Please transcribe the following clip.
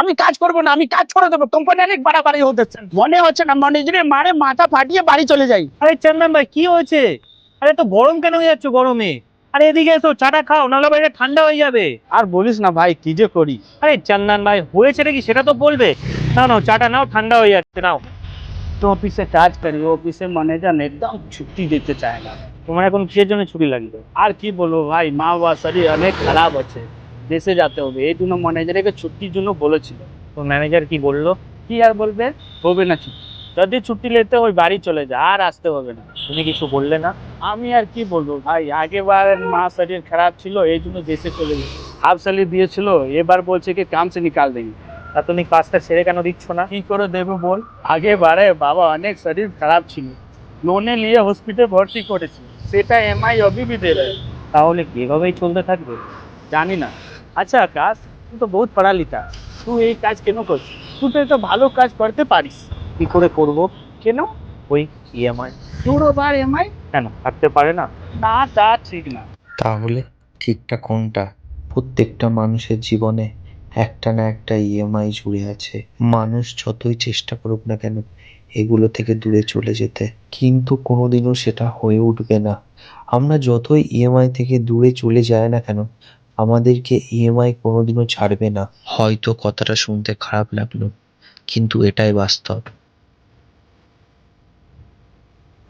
আমি কাজ করবো না, আমি কাজ করে দেবো, কোম্পানি অনেক বাড়াবাড়ি হতেছে, মনে হচ্ছে না ম্যানেজারের মারে মাথা ফাটিয়ে বাড়ি চলে যাই। আরে চন্দন ভাই কি হয়েছে? আরে তো গরম কেন হয়ে যাচ্ছে গরমে? আরে এদিকে এসো, চাটা খাও, নাহলে বাইরে ঠান্ডা হয়ে যাবে। আর বলিস না ভাই, কি যে করি। আরে চন্দন ভাই হয়েছে নাকি সেটা তো বলবে। নাও নাও, চাটা নাও, ঠান্ডা হয়ে যাচ্ছে, নাও। তো অফিসে কাজ করি, অফিসের ম্যানেজার একদম ছুটি দিতে চায় না। তোমার এখন কিসের জন্য ছুটি লাগবে? আর কি বলবো ভাই, মা বাবা শরীর অনেক খারাপ আছে, দেশে যেতে হবে, এই জন্য ম্যানেজারকে ছুটির জন্য বলেছিল। তো ম্যানেজার কি বললো? কি আর বলবে, হবে না ছুটি, যদি ছুটি নিতে হয় বাড়ি চলে যা, আর আসতে হবে না। তুমি কিছু বললে না? আমি আর কি বলবো ভাই, আগেবার মা শরীর খারাপ ছিল এই জন্য দেশে চলে গেছে, হাফ স্যালারি দিয়েছিল, এবার বলছে কি কাম সে নিকাল দেंगे। তা তুমি কাজটা ছেড়ে কেন দিচ্ছ না? কি করে দেবো বল, আগেবারে বাবা অনেক শরীর খারাপ ছিল, লোনে নিয়ে হসপিটালে ভর্তি করেছি, সেটা এমআই অভি भी दे रहे हैं। তাহলে কি এভাবেই চলতে থাকবে? জানি না। আচ্ছা আকাশ, তুই তো বহুত পড়া লিখা, তুই এই কাজ কেন করছিস? তুই তো ভালো কাজ করতে পারিস। কি করে করব? কেন? ওই ইএমআই। পুরো বার এমআই? কেন থাকতে পারে না? না, তা ঠিক না। তাহলে ঠিকটা কোনটা? প্রত্যেকটা মানুষের জীবনে একটা না একটা ইএমআই জুড়ে আছে। মানুষ যতই চেষ্টা করুক না কেন এগুলো থেকে দূরে চলে যেতে, কিন্তু কোনোদিনও সেটা হয়ে উঠবে না। আমরা যতই ইএমআই থেকে দূরে চলে যায় না কেন, আমাদেরকে ইএমআই কোনোদিনও ছাড়বে না। হয়তো কথাটা শুনতে খারাপ লাগলো, কিন্তু এটাই বাস্তব।